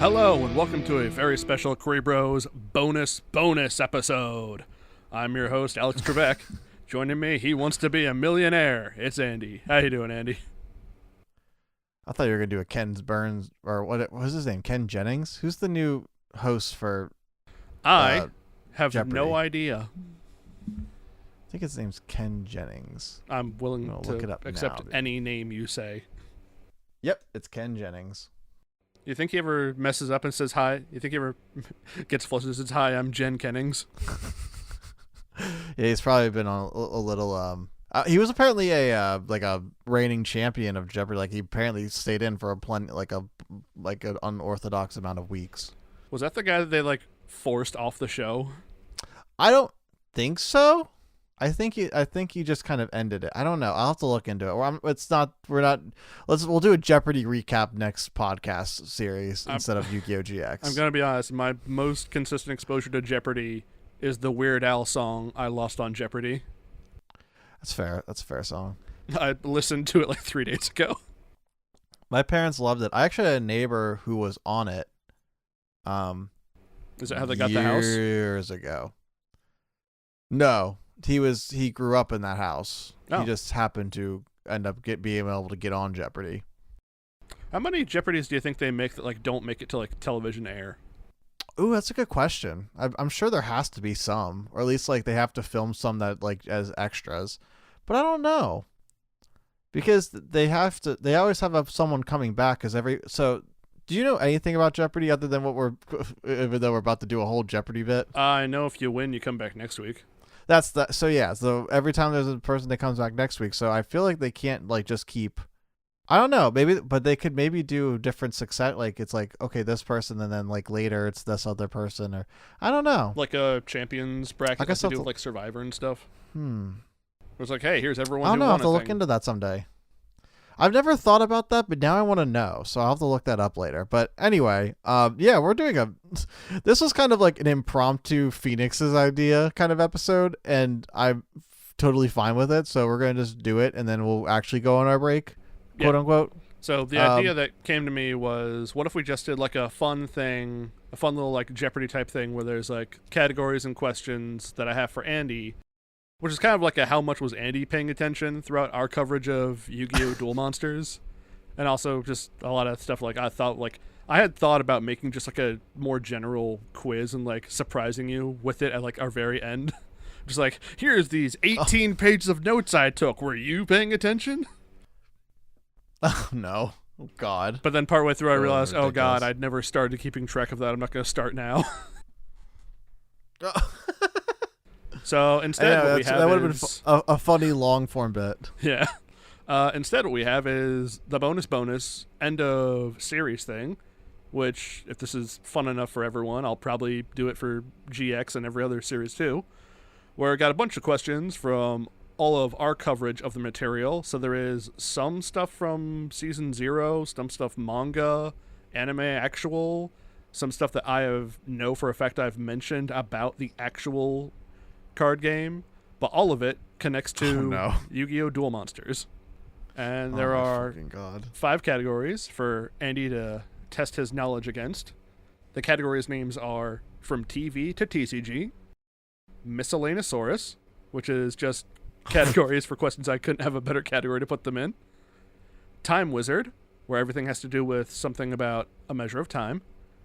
Hello and welcome to a very special Kuribros bonus episode. I'm your host, Alex Trebek. Joining me, he wants to be a millionaire. It's Andy. How you doing, Andy? I thought you were gonna do a Ken Burns or what was his name? Ken Jennings? Who's the new host for I have Jeopardy? no idea. I think his name's Ken Jennings. I'm willing I'll to look it up accept now. any name you say. Yep, it's Ken Jennings. You think he ever messes up and says hi? You think he ever gets flustered and says, "Hi, I'm Jen Kennings"? Yeah, he's probably been on a little. He was apparently a reigning champion of Jeopardy. Like he apparently stayed in for an unorthodox amount of weeks. Was that the guy that they forced off the show? I don't think so. I think he just kind of ended it. I don't know. I'll have to look into it. We'll do a Jeopardy recap next podcast series instead of Yu-Gi-Oh! GX. I'm gonna be honest. My most consistent exposure to Jeopardy is the Weird Al song "I Lost on Jeopardy." That's fair. That's a fair song. I listened to it 3 days ago. My parents loved it. I actually had a neighbor who was on it. Is that how they got the house? Years ago. No, he grew up in that house. Oh. He just happened to end up being able to get on Jeopardy. How many Jeopardies do you think they make that don't make it to television air? Ooh, that's a good question. I'm sure there has to be some, or at least they have to film some that as extras, but I don't know because they always have someone coming back so. Do you know anything about Jeopardy other than even though we're about to do a whole Jeopardy bit? I know if you win, you come back next week. That's that. So yeah. So every time there's a person that comes back next week, so I feel like they can't just keep. I don't know. Maybe, but they could maybe do different success. It's okay, this person, and then later it's this other person, or I don't know. Like a champions bracket, I guess like they do with Survivor and stuff. It's hey, here's everyone. I don't know. Who I'll won have to look into that someday. I've never thought about that, but now I want to know, so I'll have to look that up later. But anyway, yeah, we're doing this was kind of like an impromptu Phoenix's idea kind of episode, and I'm totally fine with it. So we're going to just do it, and then we'll actually go on our break, quote unquote. So the idea that came to me was, what if we just did a fun thing, a fun little Jeopardy type thing where there's categories and questions that I have for Andy, which is kind of a how much was Andy paying attention throughout our coverage of Yu-Gi-Oh! Duel Monsters, and also just a lot of stuff I had thought about making just a more general quiz and surprising you with it at our very end. Just here's these 18 pages of notes I took. Were you paying attention? Oh no. Oh God. But then partway through I realized, ridiculous. oh God, I'd never started keeping track of that. I'm not going to start now. So instead, what we have that would have been a funny long form bit. Yeah. Instead, what we have is the bonus end of series thing, which, if this is fun enough for everyone, I'll probably do it for GX and every other series too, where I got a bunch of questions from all of our coverage of the material. So there is some stuff from season 0, some stuff manga, anime actual, some stuff that know for a fact I've mentioned about the actual card game, but all of it connects to Yu-Gi-Oh! Duel Monsters. And there are 5 categories for Andy to test his knowledge against. The categories names are From TV to TCG, Miscellaneousaurus, which is just categories for questions I couldn't have a better category to put them in, Time Wizard, where everything has to do with something about a measure of time,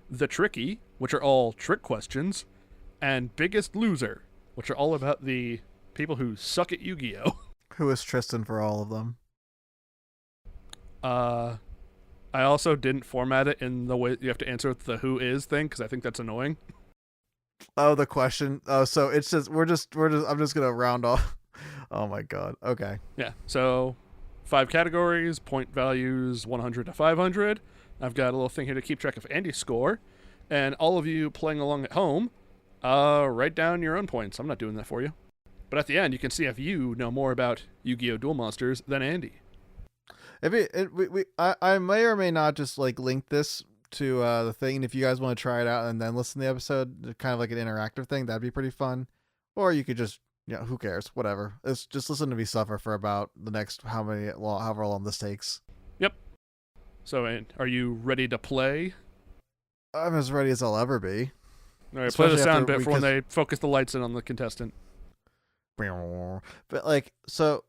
The Tricky, which are all trick questions, and Biggest Loser, which are all about the people who suck at Yu-Gi-Oh! Who is Tristan for all of them? I also didn't format it in the way you have to answer with the who is thing, because I think that's annoying. Oh, the question. Oh, so it's just I'm just gonna round off. Oh my God. Okay. Yeah. So 5 categories, point values 100 to 500. I've got a little thing here to keep track of Andy's score, and all of you playing along at home, write down your own points. I'm not doing that for you. But at the end, you can see if you know more about Yu-Gi-Oh! Duel Monsters than Andy. I may or may not just link this to the thing, and if you guys want to try it out and then listen to the episode, kind of like an interactive thing, that'd be pretty fun. Or you could just, who cares? Whatever. It's just listen to me suffer for about the next however long this takes. Yep. So, are you ready to play? I'm as ready as I'll ever be. All right, play the Especially sound after- bit for when they focus the lights in on the contestant. But like, so,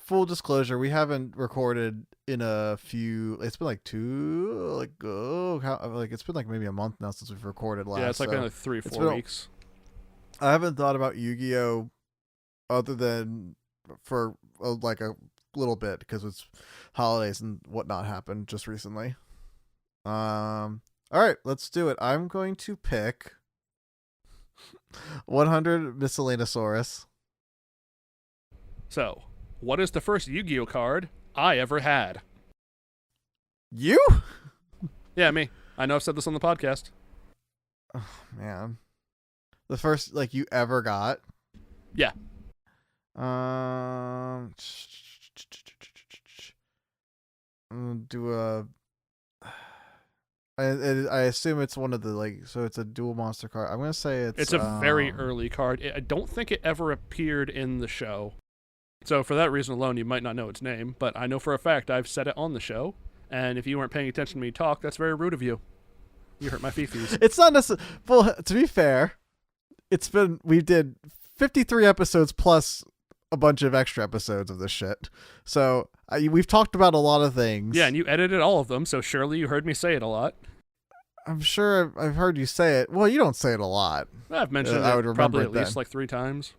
full disclosure, we haven't recorded in a few. It's been like it's been like maybe a month now since we've recorded last. Yeah, it's like so been like 3 or 4 weeks. I haven't thought about Yu-Gi-Oh other than for like a little bit because it's holidays and whatnot happened just recently. All right, let's do it. I'm going to pick 100 Miscellaneousaurus. So, what is the first Yu-Gi-Oh card I ever had? You? Yeah, me. I know I've said this on the podcast. Oh, man. The first like you ever got? Yeah. Do a. I assume it's one of the like so it's a dual monster card. I'm gonna say It's a very early card. I don't think it ever appeared in the show. So for that reason alone, you might not know its name, but I know for a fact I've said it on the show. And if you weren't paying attention to me talk, that's very rude of you. You hurt my fifis. It's not necessarily. Well, to be fair, we did 53 episodes plus a bunch of extra episodes of this shit. So we've talked about a lot of things. Yeah, and you edited all of them, so surely you heard me say it a lot. I'm sure I've heard you say it. Well, you don't say it a lot. I've mentioned I would it remember probably it at least then. like 3 times.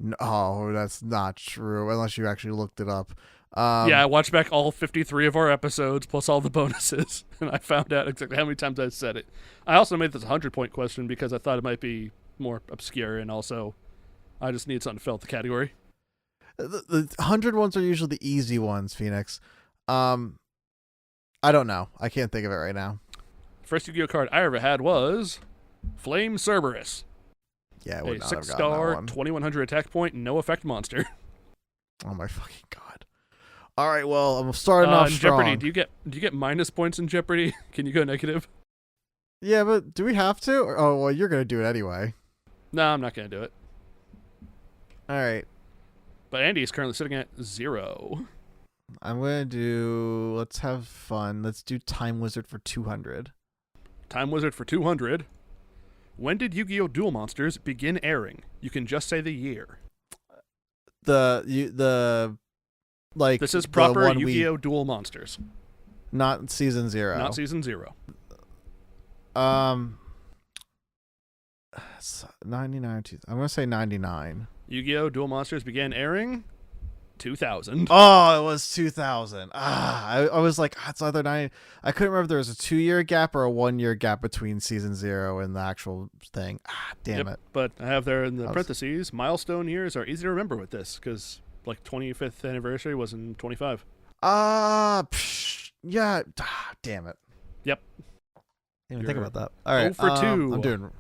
No, that's not true unless you actually looked it up. Yeah, I watched back all 53 of our episodes plus all the bonuses, and I found out exactly how many times I said it. I also made this a 100-point question because I thought it might be more obscure, and also I just need something to fill out the category. The 100 ones are usually the easy ones, Phoenix. I don't know. I can't think of it right now. First Yu-Gi-Oh card I ever had was Flame Cerberus. Yeah, I A would not have gotten that 6-star, one. 2100 attack point, no effect monster. Oh my fucking god! All right, well I'm starting off in strong. Jeopardy, do you get minus points in Jeopardy? Can you go negative? Yeah, but do we have to? Oh well, you're gonna do it anyway. No, I'm not gonna do it. All right, But Andy is currently sitting at 0. I'm gonna do. Let's have fun. Let's do Time Wizard for 200. Time Wizard for 200. When did Yu-Gi-Oh! Duel Monsters begin airing? You can just say the year. Like This is the proper one Yu-Gi-Oh! Duel Monsters, not season 0. not season 0. 99. I'm gonna say 99. Yu-Gi-Oh! Duel Monsters began airing 2000. Oh, it was 2000. I was like, it's either 9. I couldn't remember if there was a 2-year gap or a 1-year gap between season 0 and the actual thing. Damn it. But I have there in the parentheses, milestone years are easy to remember with this because like 25th anniversary was in 25. Yeah. Damn it. Yep. Didn't even think about that. All right. 0 for 2. I'm doing.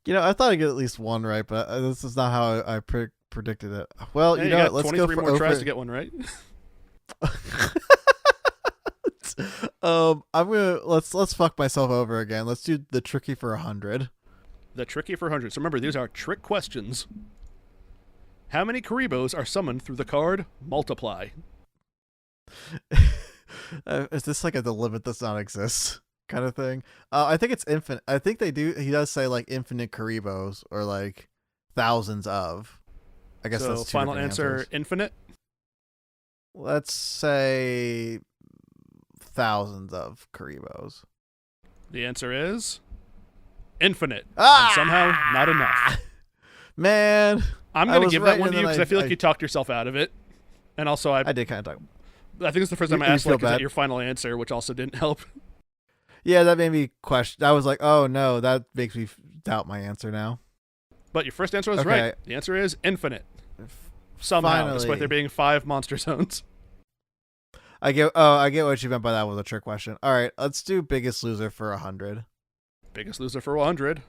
I thought I'd get at least one right, but this is not how I predicted it. Well, Hey, you know got what? Let's go 23 for more tries to get one right. I'm gonna let's fuck myself over again. Let's do the tricky for 100. The tricky for 100. So remember, these are trick questions. How many Kuribros are summoned through the card Multiply? Is this like the limit does not exist kind of thing? I think it's infinite. I think they do. He does say like infinite Kuribos or like thousands of. I guess so that's two final different answer, answers. infinite? Let's say thousands of Kuribos. The answer is infinite. Ah! And somehow not enough. Man, I'm I going to was give right, that one and to you then because I feel like you talked yourself out of it. And also, I did kind of talk. think it's the first time I You asked, feel like, is bad? that your final answer, which also didn't help. Yeah, that made me question. I was like, oh no, that makes me doubt my answer now. But your first answer was Okay. right. The answer is infinite. Somehow, despite Finally. there being 5 monster zones. I get what you meant by that was a trick question. All right, let's do biggest loser for 100. Biggest loser for 100.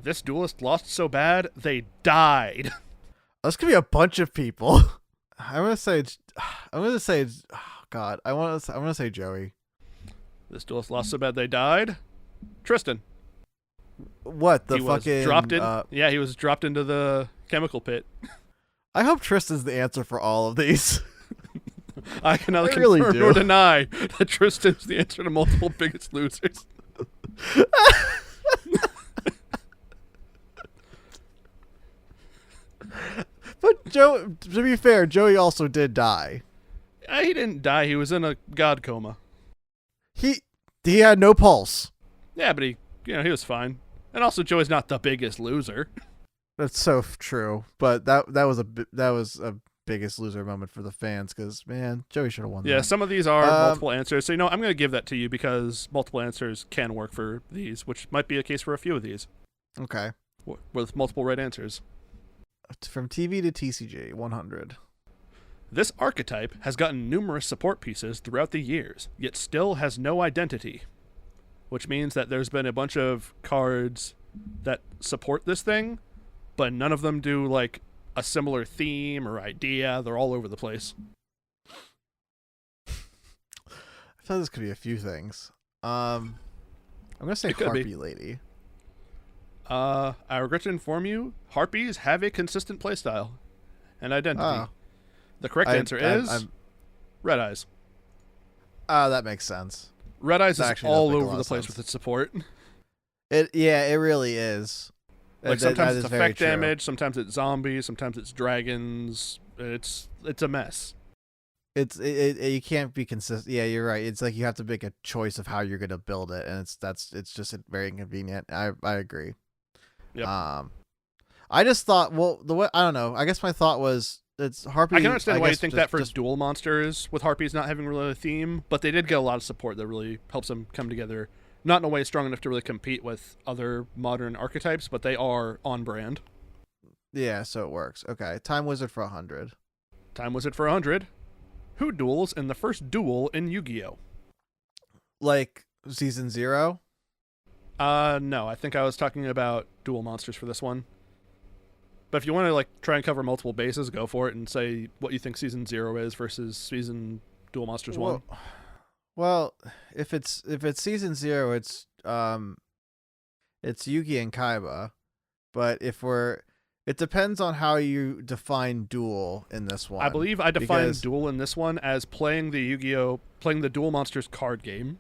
This duelist lost so bad, they died. This could be a bunch of people. I'm gonna say, oh God, I'm gonna say Joey. This duelist lost so bad, they died. Tristan. What the He was fucking? dropped in. Yeah, he was dropped into the chemical pit. I hope Tristan's the answer for all of these. I can neither I really confirm do. nor deny that Tristan's the answer to multiple Biggest Losers. But Joe, to be fair, Joey also did die. He didn't die. He was in a god coma. He had no pulse. Yeah, but he was fine. And also, Joey's not the Biggest Loser. That's so true. But that was a Biggest Loser moment for the fans because man, Joey should have won. Yeah, that. some of these are multiple answers. So I'm going to give that to you because multiple answers can work for these, which might be a case for a few of these. Okay. With multiple right answers. From TV to TCG, 100. This archetype has gotten numerous support pieces throughout the years, yet still has no identity. Which means that there's been a bunch of cards that support this thing, but none of them do like a similar theme or idea. They're all over the place. I thought this could be a few things. I'm gonna say Harpy Lady. I regret to inform you, Harpies have a consistent playstyle and identity. Oh. The correct answer is Red Eyes. That makes sense. Red Eyes is all over the place sense. with its support. It really is. Like sometimes it's very effect true. damage, sometimes it's zombies, sometimes it's dragons. It's a mess. You can't be consistent. Yeah, you're right. It's like you have to make a choice of how you're going to build it, and it's just very inconvenient. I agree. Yep. I just thought, well, the way I don't know. I guess my thought was it's Harpy. I can understand why you think that for just dual monsters with Harpies not having really a theme, but they did get a lot of support that really helps them come together. Not in a way strong enough to really compete with other modern archetypes, but they are on brand. Yeah, so it works. Okay, Time Wizard for 100. Time Wizard for 100. Who duels in the first duel in Yu-Gi-Oh? Like Season 0? No, I think I was talking about dual monsters for this one. But if you want to like try and cover multiple bases, go for it and say what you think Season 0 is versus Season Duel Monsters 1. Well, if it's Season 0, it's Yugi and Kaiba. But it depends on how you define duel in this one. I believe I defined duel in this one as playing the Duel Monsters card game.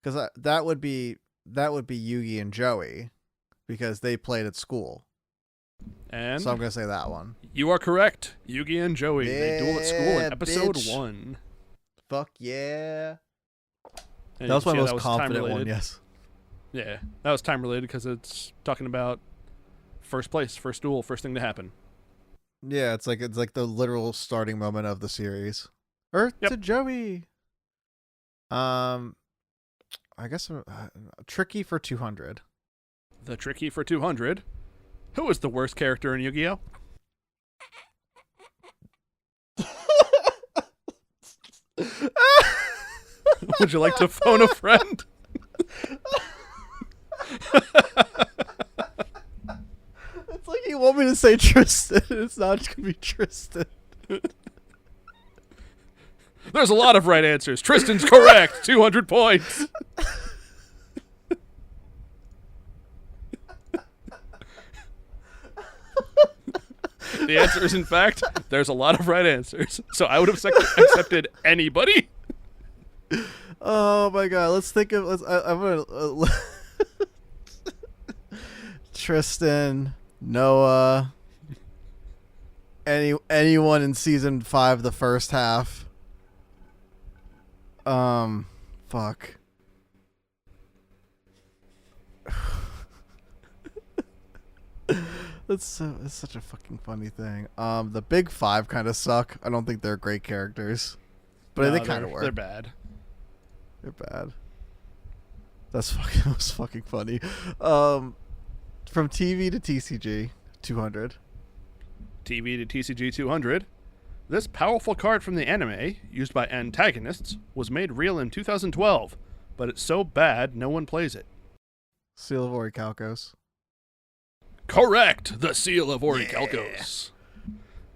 Because that would be Yugi and Joey, because they played at school. And so I'm gonna say that one. You are correct. Yugi and Joey, they duel at school in episode bitch. 1. Fuck yeah! And that was my most was confident one. Yes. Yeah, that was time related because it's talking about first place, first duel, first thing to happen. Yeah, it's like the literal starting moment of the series. Earth to Joey. I guess Tricky for 200. The Tricky for 200. Who is the worst character in Yu-Gi-Oh? Would you like to phone a friend? It's like you want me to say Tristan. It's not just gonna be Tristan. There's a lot of right answers. Tristan's correct. 200 points. The answer is, in fact, there's a lot of right answers. So I would have accepted anybody. Oh my god! Let's think of. I'm gonna. Tristan, Noah, anyone in season 5, the first half. Fuck. It's such a fucking funny thing. The big 5 kind of suck. I don't think they're great characters, but they kind of work. They're bad. They're bad. That was fucking funny. From TV to TCG, 200. TV to TCG 200. This powerful card from the anime, used by antagonists, was made real in 2012, but it's so bad no one plays it. Seal of Orichalcos. Correct! The Seal of Orichalcos.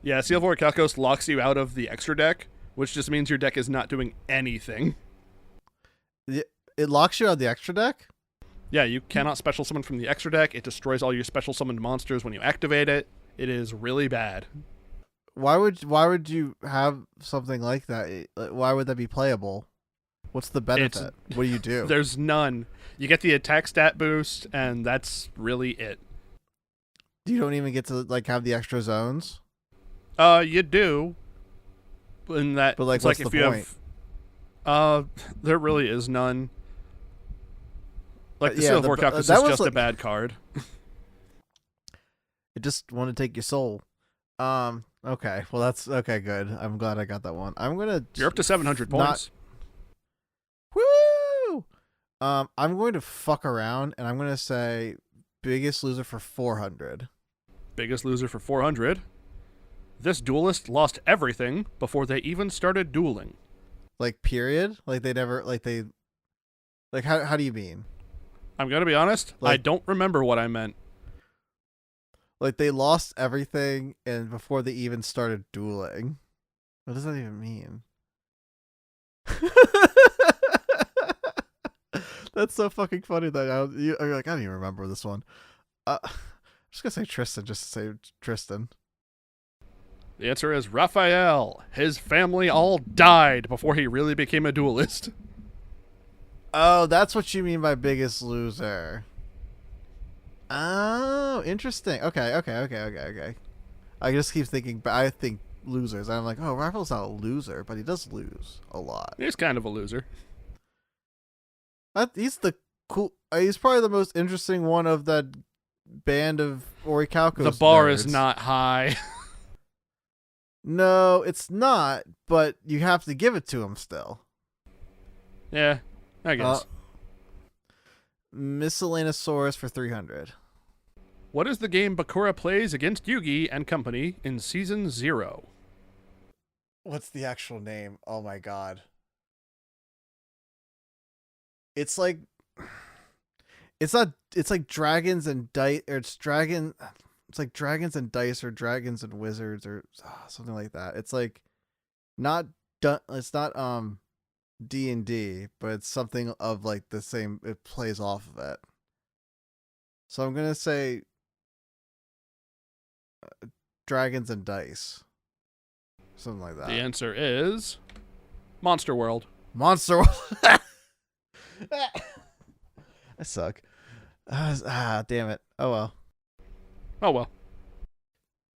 Yeah, Seal of Orichalcos locks you out of the extra deck, which just means your deck is not doing anything. It locks you out of the extra deck? Yeah, you cannot special summon from the extra deck. It destroys all your special summoned monsters when you activate it. It is really bad. Why would you have something like that? Why would that be playable? What's the benefit? What do you do? There's none. You get the attack stat boost, and that's really it. You don't even get to like have the extra zones. You do. In that, But like, it's what's like the if you point? have, there really is none. Like the Yeah, Seal of Warcalcus is that was just a like bad card. it just want to take your soul. Okay. Well, that's okay. Good. I'm glad I got that one. I'm gonna. You're up to 700 not- points. Woo! I'm going to fuck around and I'm gonna say Biggest Loser for 400. Biggest Loser for 400. This duelist lost everything before they even started dueling. Like period. Like they never. Like they. Like how do you mean? I'm gonna be honest. I Like- don't remember what I meant. Like they lost everything and before they even started dueling. What does that even mean? That's so fucking funny that you're like, I don't even remember this one. I'm just gonna say Tristan, just to say Tristan. The answer is Raphael. His family all died before he really became a duelist. Oh, that's what you mean by Biggest Loser. Oh, interesting. Okay. I just keep thinking, but I think losers. I'm like, oh, Raphael's not a loser, but he does lose a lot. He's kind of a loser. He's the cool. He's probably the most interesting one of that band of Orichalcos. The bar nerds. is not high. No, it's not. But you have to give it to him still. Yeah, I guess. Miscellaneousaurus for 300. What is the game Bakura plays against Yugi and company in Season 0? What's the actual name? Oh my god. It's like it's like dragons and dice, or it's like dragons and dice or dragons and wizards or something like that. It's like it's not D&D, but it's something of like the same, it plays off of it. So I'm going to say dragons and dice. Something like that. The answer is Monster World. Monster World. I suck. Damn it. Oh well. Oh well.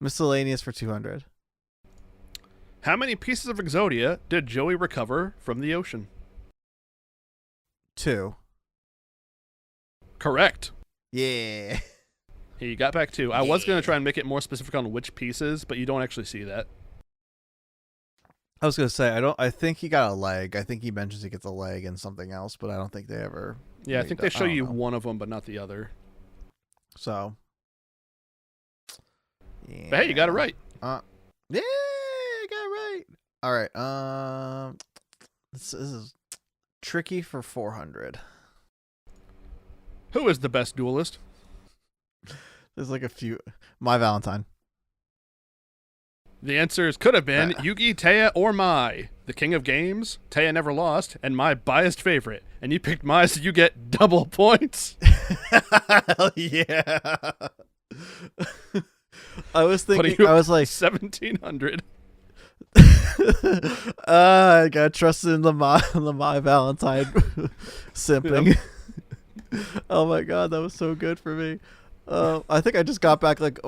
Miscellaneous for 200. How many pieces of Exodia did Joey recover from the ocean? 2. Correct. Yeah. He got back 2. I was going to try and make it more specific on which pieces, but you don't actually see that. I was gonna say I think he got a leg. I think he mentions he gets a leg and something else, but I don't think they ever. Yeah, I think they show don't you know. one of them, but not the other. So. Yeah. But hey, you got it right. Yeah, I got it right. All right. This is tricky for 400. Who is the best duelist? There's like a few. My Valentine. The answers could have been Yugi, Taya, or Mai. The king of games, Taya never lost, and my biased favorite. And you picked Mai, so you get double points. Hell yeah. I was thinking, I was like 1,700. I got trusted in the my Valentine simping. Oh my god, that was so good for me. I think I just got back like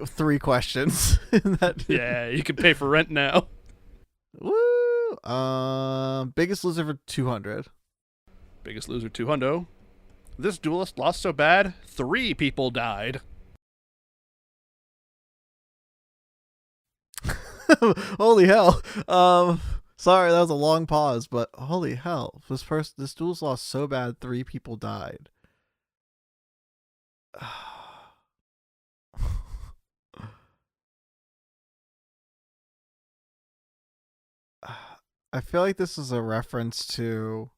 3 questions in that. Yeah, you can pay for rent now. Woo! Biggest Loser for 200. Biggest Loser 200. This duelist lost so bad, 3 people died. Holy hell. Sorry, that was a long pause, but holy hell. This duelist lost so bad 3 people died. I feel like this is a reference to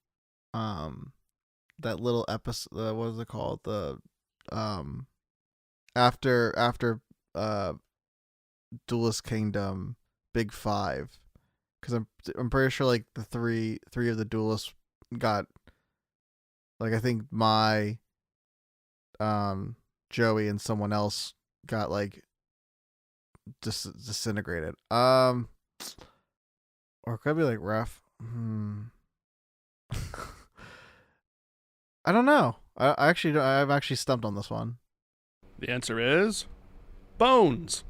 that little episode, what is it called? The after Duelist Kingdom Big 5, because I'm pretty sure like the three of the duelists got, like, I think my Joey and someone else got like disintegrated. Or it could be like ref. I don't know. I've actually stumped on this one. The answer is Bones.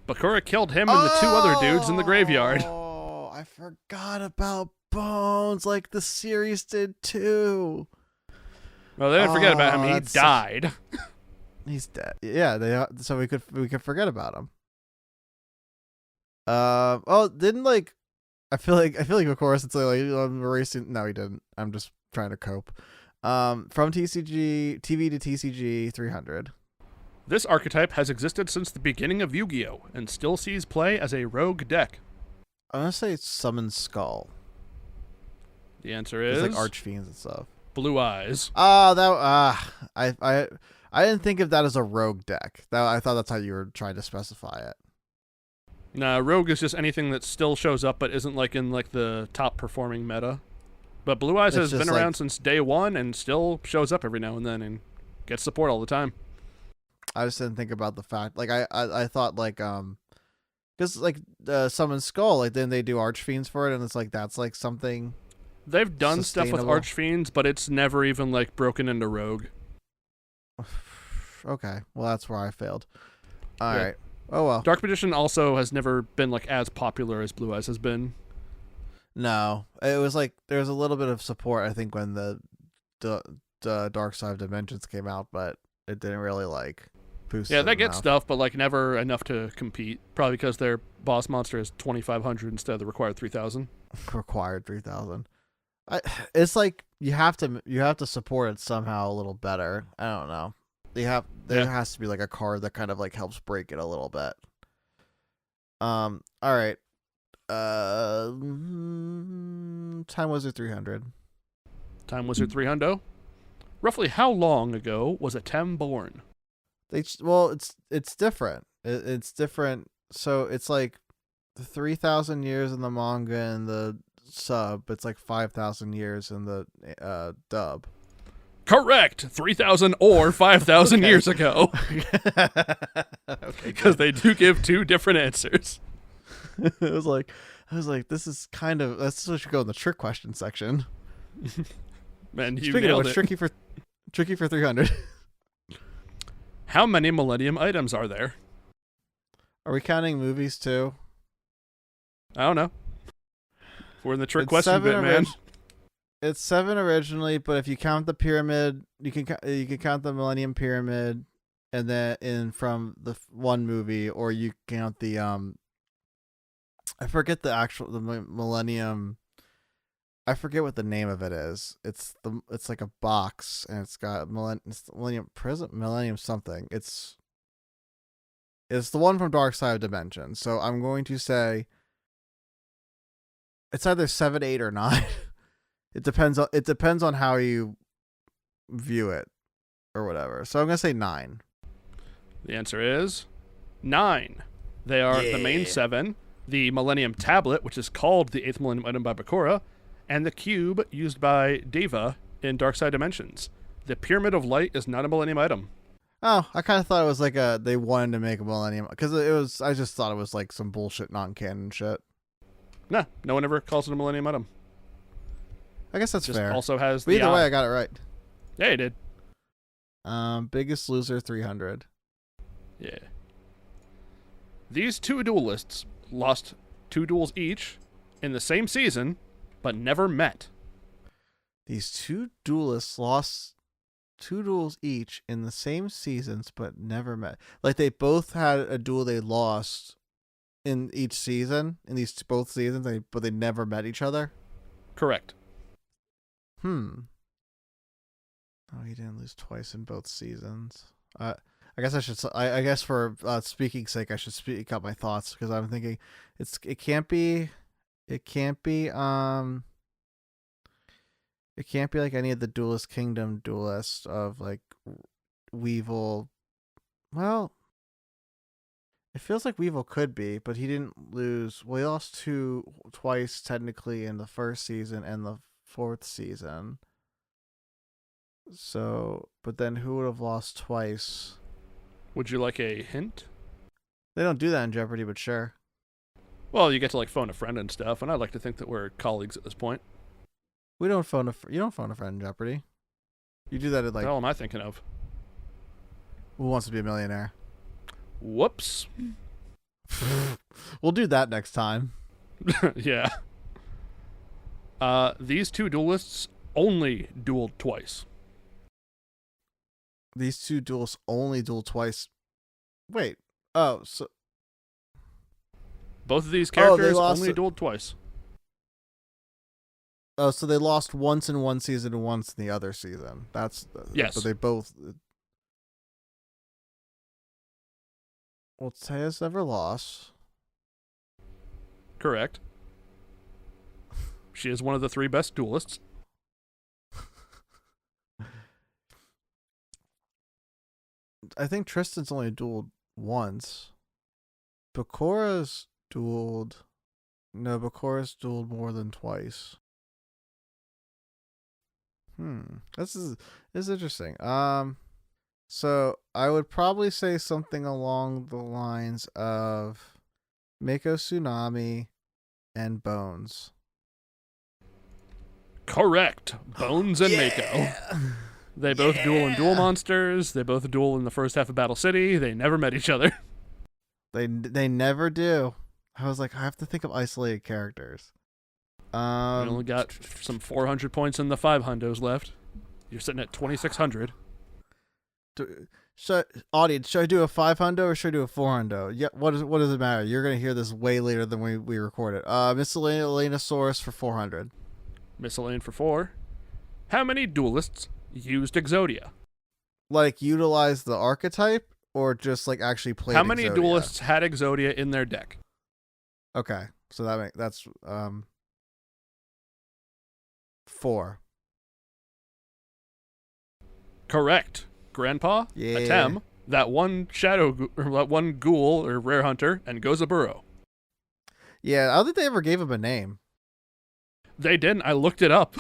Bakura killed him and the two other dudes in the graveyard. Oh, I forgot about Bones, like the series did too. Well, they didn't forget about him. He died. He's dead. Yeah, so we could forget about him. Didn't like I feel like of course it's like I'm erasing. No, he didn't. I'm just trying to cope. From TCG TV to TCG 300. This archetype has existed since the beginning of Yu-Gi-Oh! And still sees play as a rogue deck. I'm gonna say Summon Skull. The answer is it's like Archfiends and stuff. Blue Eyes. I didn't think of that as a rogue deck. I thought that's how you were trying to specify it. Nah, rogue is just anything that still shows up but isn't like in like the top performing meta. But Blue Eyes has been around since day one and still shows up every now and then and gets support all the time. I just didn't think about the fact, like I thought like because like Summon Skull, like then they do Archfiends for it, and it's like that's like something. They've done stuff with Archfiends, but it's never even like broken into rogue. Okay, well that's where I failed. All right. Oh well. Dark Magician also has never been like as popular as Blue Eyes has been. No, it was like there was a little bit of support, I think, when the Dark Side of Dimensions came out, but it didn't really like boost. Yeah, they get enough. stuff, but like never enough to compete. Probably because their boss monster is 2,500 instead of the required 3,000. Required 3,000. It's like you have to support it somehow a little better. I don't know. There has to be like a card that kind of like helps break it a little bit. All right. Time Wizard 300. Time Wizard 300. Roughly how long ago was Atem born? It's different. It's different. So it's like 3,000 years in the manga and the sub. It's like 5,000 years in the dub. Correct. 3,000 or 5,000 years ago. Okay. Because they do give two different answers. I was like, this is kind of, that's what should go in the trick question section. Man, you Speaking of nailed which, it. tricky for 300. How many Millennium items are there? Are we counting movies too? I don't know. We're in the trick question bit, man. It's 7 originally, but if you count the pyramid, you can count the Millennium Pyramid, and then from the one movie, or you count the I forget the Millennium. I forget what the name of it is. It's like a box, and it's got Millennium Prism, Millennium something. It's the one from Dark Side of Dimension. So I'm going to say it's either 7, 8, or 9. It depends on how you view it or whatever. So I'm gonna say 9. The answer is 9. They are the main 7, the Millennium Tablet, which is called the 8th Millennium item by Bakura, and the cube used by Deva in Dark Side Dimensions. The Pyramid of Light is not a Millennium item. Oh, I kind of thought it was like they wanted to make a Millennium, because I just thought it was like some bullshit non-canon shit. Nah, no one ever calls it a Millennium item. I guess that's fair. Also has but either way, I got it right. Yeah, you did. Biggest Loser 300. Yeah. These two duelists lost 2 duels each in the same season, but never met. These two duelists lost 2 duels each in the same seasons, but never met. Like they both had a duel they lost in each season, in both seasons, but they never met each other. Correct. Oh, he didn't lose twice in both seasons. I guess I should. I guess for speaking sake, I should speak out my thoughts, because I'm thinking it can't be like any of the Duelist Kingdom duelists of like Weevil. Well, it feels like Weevil could be, but he didn't lose. Well, he lost twice technically in the first season and the 4th season. So, but then who would have lost twice? Would you like a hint? They don't do that in Jeopardy, but sure. Well, you get to like phone a friend and stuff, and I'd like to think that we're colleagues at this point. We don't phone you don't phone a friend in Jeopardy. You do that at What the hell am I thinking of? Who Wants to Be a Millionaire? Whoops. We'll do that next time. Yeah. These two duelists only dueled twice. These two duels only duel twice. Wait. Oh, so Both of these characters lost only dueled twice. oh, so they lost once in one season and once in the other season. That's Yes. But they both. Well, Taya's never lost. Correct. She is one of the 3 best duelists. I think Tristan's only dueled once. Bakura's dueled. No, Bakura's dueled more than twice. This is interesting. So I would probably say something along the lines of Mako Tsunami and Bones. Correct. Bones and Mako. They both duel in Duel Monsters. They both duel in the first half of Battle City. They never met each other. They never do. I was like, I have to think of isolated characters. We only got some 400 points in the 500s left. You're sitting at 2,600. Audience, should I do a 500 or should I do a 400? Yeah, what does it matter? You're gonna hear this way later than we record it. Miscellaneosaurus for 400. Miscellane for 4. How many duelists used Exodia? Like utilize the archetype or just like actually play? How many Exodia? duelists had Exodia in their deck? Okay, so that's 4. Correct. Grandpa, Yeah. Atem, that one that one ghoul or rare hunter, and Gozaburo. Yeah, I don't think they ever gave him a name. They didn't. I looked it up.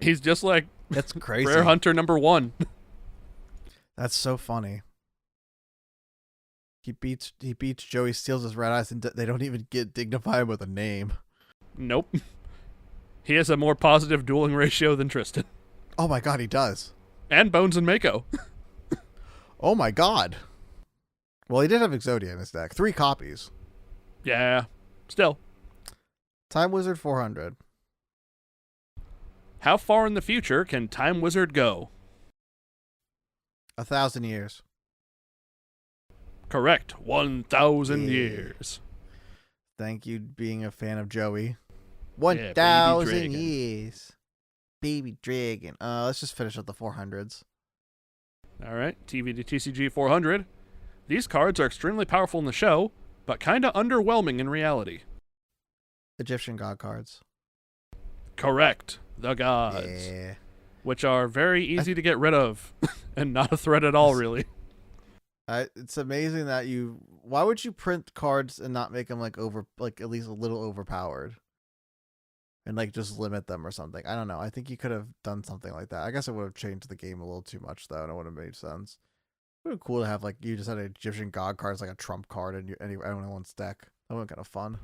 He's just like That's crazy. rare hunter number 1. That's so funny. He beats Joey, steals his red eyes, and they don't even dignify him with a name. Nope. He has a more positive dueling ratio than Tristan. Oh my god, he does. And Bones and Mako. Oh my god. Well, he did have Exodia in his deck. 3 copies. Yeah. Still. Time Wizard 400. How far in the future can Time Wizard go? 1,000 years. Correct. 1,000 Yeah. years. Thank you, being a fan of Joey. Baby 1,000 dragon. years. Baby Dragon. Let's just finish up the 400s. All right. TV to TCG 400. These cards are extremely powerful in the show, but kind of underwhelming in reality. Egyptian God cards. Correct. The gods. Yeah. Which are very easy to get rid of and not a threat at all, really. It's amazing that why would you print cards and not make them like at least a little overpowered? And like just limit them or something. I don't know. I think you could have done something like that. I guess it would have changed the game a little too much though, and it would have made sense. It would have been cool to have like you just had an Egyptian God card as like a trump card in anyone's deck. That would have been kind of fun.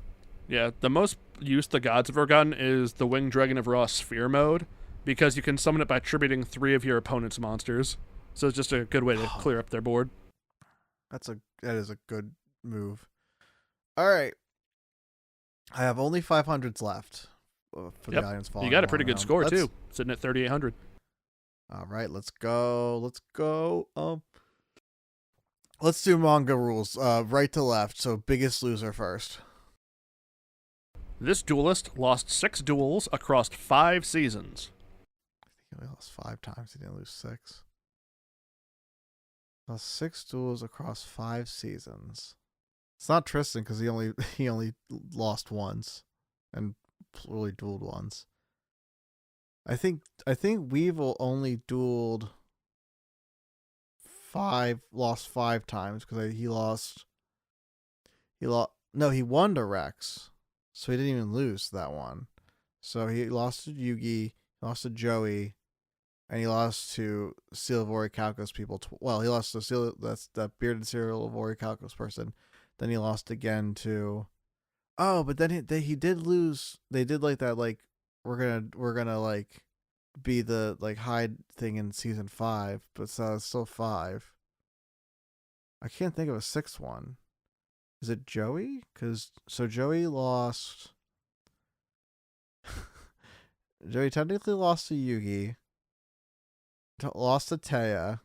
Yeah, the most use the gods have ever gotten is the Winged Dragon of Ra Sphere mode, because you can summon it by tributing 3 of your opponent's monsters. So it's just a good way to clear up their board. That is a good move. All right. I have only 500s left for the audience following. You got a pretty along good at score, home. too. Sitting at 3,800. All right, let's go. Let's do manga rules. Right to left. So biggest loser first. This duelist lost 6 duels across 5 seasons. I think he only lost 5 times. He didn't lose 6. Lost 6 duels across 5 seasons. It's not Tristan because he only lost once and really dueled once. I think Weevil only dueled 5, lost 5 times because he won to Rex, so he didn't even lose that one. So he lost to Yugi, lost to Joey, and he lost to Silvoricalcos people. Well, he lost to that's that bearded Silvoricalcos person. Then he lost again to. Oh, but then he did lose. They did like that. Like we're gonna like be the like hide thing in season 5, but so it's still 5. I can't think of a 6th one. Is it Joey? So Joey lost. Joey technically lost to Yugi. Lost to Taya.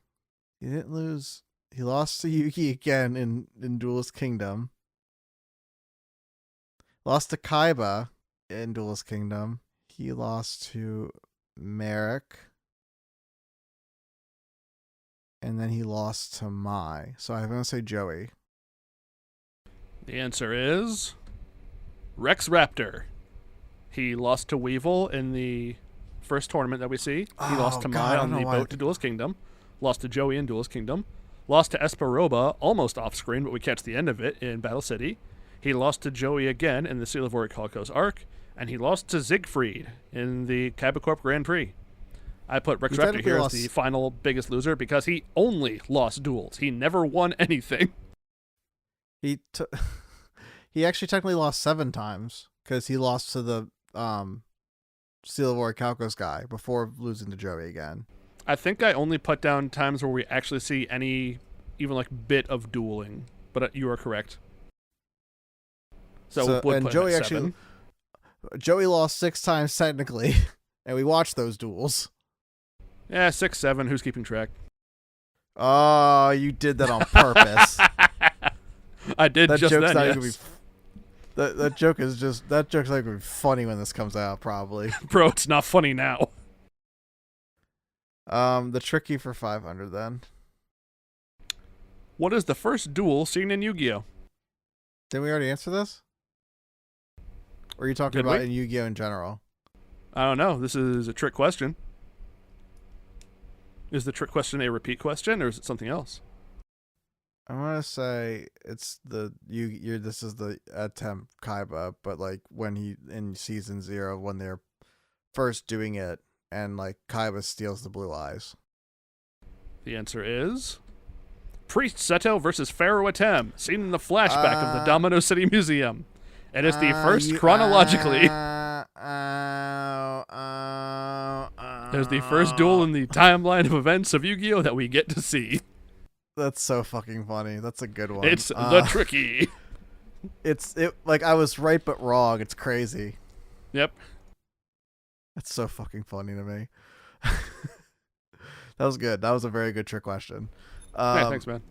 He didn't lose. He lost to Yugi again in Duelist Kingdom. Lost to Kaiba in Duelist Kingdom. He lost to Merrick. And then he lost to Mai. So I'm going to say Joey. The answer is Rex Raptor. He lost to Weevil in the first tournament that we see. He lost to Mai on the boat to Duelist Kingdom. Lost to Joey in Duelist Kingdom. Lost to Esperoba, almost off screen, but we catch the end of it in Battle City. He lost to Joey again in the Silvoricalcos arc. And he lost to Siegfried in the Cabicorp Grand Prix. I put Rex Raptor here as the final biggest loser because he only lost duels. He never won anything. He actually technically lost 7 times because he lost to the Silvoricalcos guy before losing to Joey again. I think I only put down times where we actually see any even like bit of dueling, but you are correct. So and Joey actually Joey lost 6 times technically, and we watched those duels. Yeah, 6, 7. Who's keeping track? Oh, you did that on purpose. I did that just joke's then. Not yes. gonna be, that joke is just that joke's not gonna be funny when this comes out, probably. Bro, it's not funny now. The tricky for 500 then. What is the first duel seen in Yu-Gi-Oh? Didn't we already answer this? Or are you talking about in Yu-Gi-Oh in general? I don't know. This is a trick question. Is the trick question a repeat question, or is it something else? I want to say it's this is the attempt Kaiba, but like when he in season 0 when they're first doing it and like Kaiba steals the blue eyes. The answer is Priest Seto versus Pharaoh Atem, seen in the flashback of the Domino City Museum. It is the first chronologically. There's the first duel in the timeline of events of Yu-Gi-Oh that we get to see. That's so fucking funny. That's a good one. It's the tricky. It like I was right but wrong. It's crazy. Yep. That's so fucking funny to me. That was good. That was a very good trick question. Hey, thanks, man.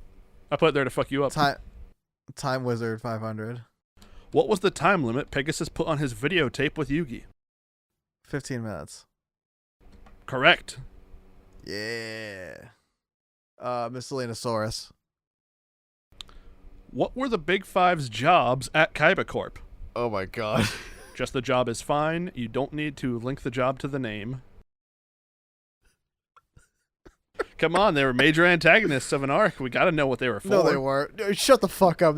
I put it there to fuck you up. Time Wizard 500. What was the time limit Pegasus put on his videotape with Yugi? 15 minutes. Correct. Yeah. Miscellaneousaurus. What were the Big Five's jobs at Kaiba Corp? Oh my god. Just the job is fine. You don't need to link the job to the name. Come on, they were major antagonists of an arc. We gotta know what they were for. No, they weren't. Shut the fuck up.